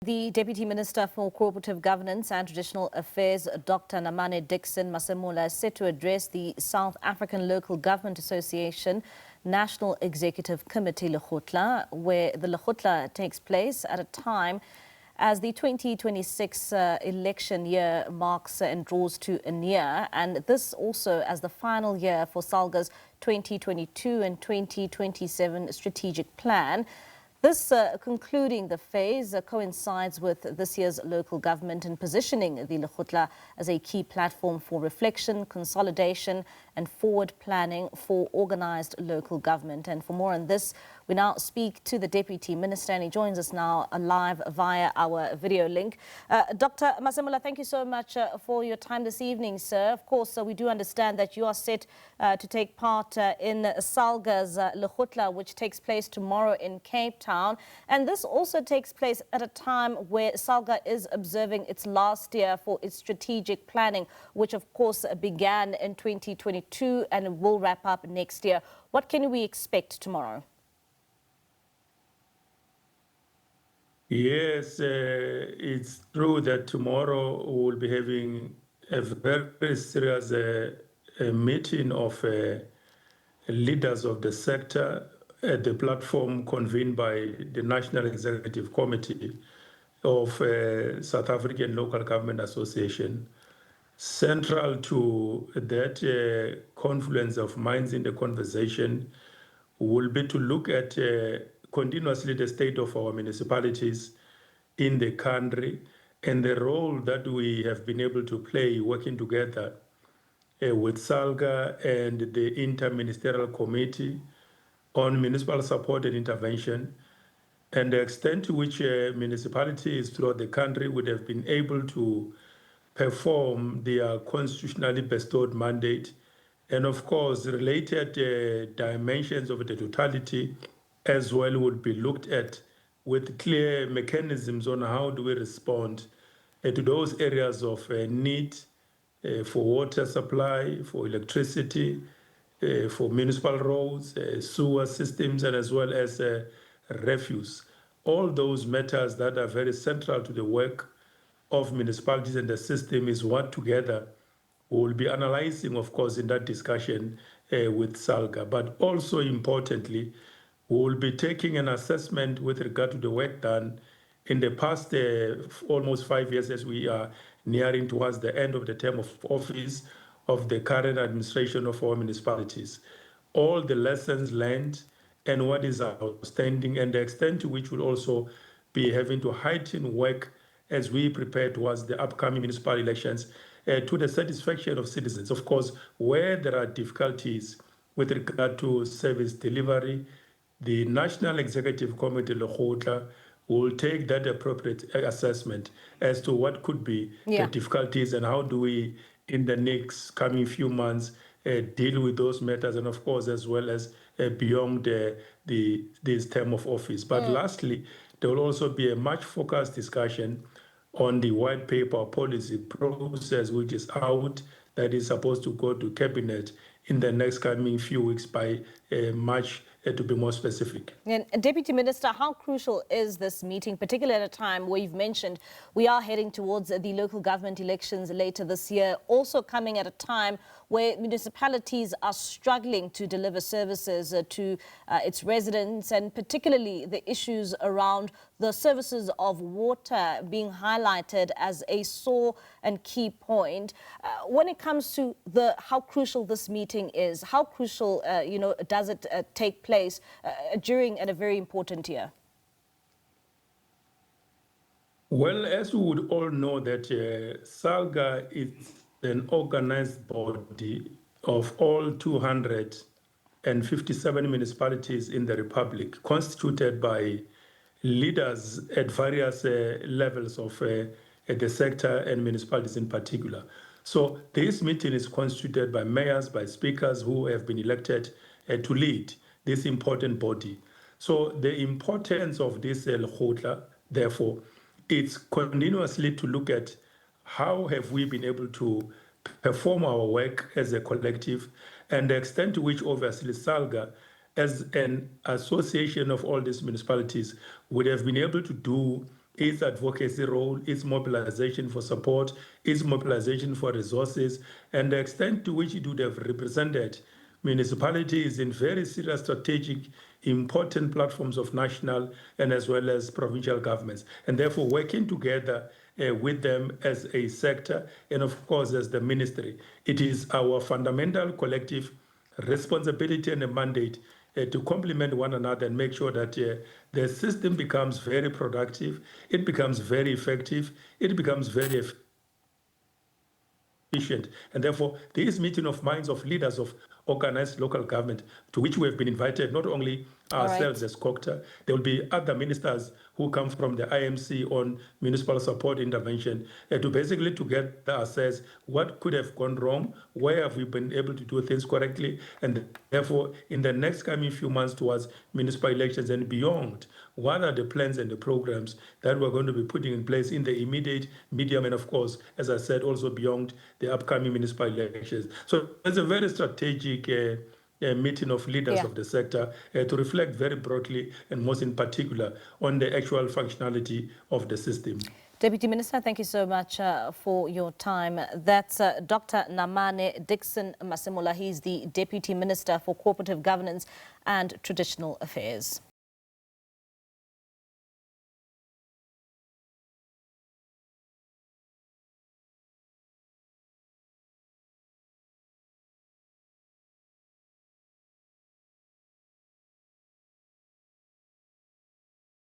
The Deputy Minister for Cooperative Governance and Traditional Affairs, Dr. Namane Dickson Masemola, is set to address the South African Local Government Association National Executive Committee Lekgotla, where the Lekgotla takes place at a time as the 2026 election year marks and draws to a near, and this also as the final year for SALGA's 2022 and 2027 strategic plan. This concluding the phase coincides with this year's local government and positioning the Lekgotla as a key platform for reflection, consolidation and forward planning for organised local government. And for more on this, we now speak to the Deputy Minister, and he joins us now live via our video link. Dr. Masemola, thank you so much for your time this evening, sir. Of course, we do understand that you are set to take part in SALGA's Lekgotla, which takes place tomorrow in Cape Town. And this also takes place at a time where SALGA is observing its last year for its strategic planning, which of course began in 2022 and will wrap up next year. What can we expect tomorrow? Yes, it's true that tomorrow we'll be having a very serious meeting of leaders of the sector at the platform convened by the National Executive Committee of South African Local Government Association. Central to that confluence of minds in the conversation will be to look at continuously the state of our municipalities in the country and the role that we have been able to play working together with SALGA and the Inter-Ministerial Committee on Municipal Support and Intervention, and the extent to which municipalities throughout the country would have been able to perform their constitutionally bestowed mandate, and of course related dimensions of the totality as well would be looked at with clear mechanisms on how do we respond to those areas of need for water supply, for electricity, for municipal roads, sewer systems, and as well as refuse. All those matters that are very central to the work of municipalities and the system is what together we will be analyzing, of course, in that discussion with SALGA. But also importantly, we will be taking an assessment with regard to the work done in the past almost 5 years as we are nearing towards the end of the term of office of the current administration of our municipalities. All the lessons learned and what is outstanding and the extent to which we'll also be having to heighten work as we prepare towards the upcoming municipal elections to the satisfaction of citizens. Of course, where there are difficulties with regard to service delivery, the National Executive Committee Lekgotla will take that appropriate assessment as to what could be the difficulties and how do we, in the next coming few months, deal with those matters, and of course, as well as beyond this term of office. But lastly, there will also be a much focused discussion on the white paper policy process, which is out, that is supposed to go to cabinet in the next coming few weeks by March, to be more specific. And Deputy Minister, how crucial is this meeting, particularly at a time where you've mentioned we are heading towards the local government elections later this year, also coming at a time where municipalities are struggling to deliver services to its residents, and particularly the issues around the services of water being highlighted as a sore and key point. When it comes to how crucial this meeting is, how crucial does it take place during a very important year? Well, as we would all know that SALGA is an organized body of all 257 municipalities in the Republic, constituted by leaders at various levels of the sector and municipalities in particular. So this meeting is constituted by mayors, by speakers who have been elected to lead this important body. So the importance of this Lekgotla, therefore, it's continuously to look at how have we been able to perform our work as a collective, and the extent to which obviously SALGA, as an association of all these municipalities, would have been able to do its advocacy role, its mobilization for support, its mobilization for resources, and the extent to which it would have represented municipalities in very serious strategic, important platforms of national and as well as provincial governments, and therefore working together with them as a sector and of course as the ministry. It is our fundamental collective responsibility and a mandate to complement one another and make sure that the system becomes very productive, it becomes very effective, it becomes very efficient. And therefore, this meeting of minds of leaders of organized local government, to which we have been invited, not only ourselves as COCTA, there will be other ministers who come from the IMC on municipal support intervention, to basically together assess what could have gone wrong, where have we been able to do things correctly, and therefore, in the next coming few months towards municipal elections and beyond, what are the plans and the programs that we're going to be putting in place in the immediate, medium, and of course, as I said, also beyond the upcoming municipal elections. So it's a very strategic meeting of leaders of the sector to reflect very broadly and most in particular on the actual functionality of the system. Deputy Minister, thank you so much for your time. That's Dr. Namane Dickson Masemola. He's the Deputy Minister for Cooperative Governance and Traditional Affairs.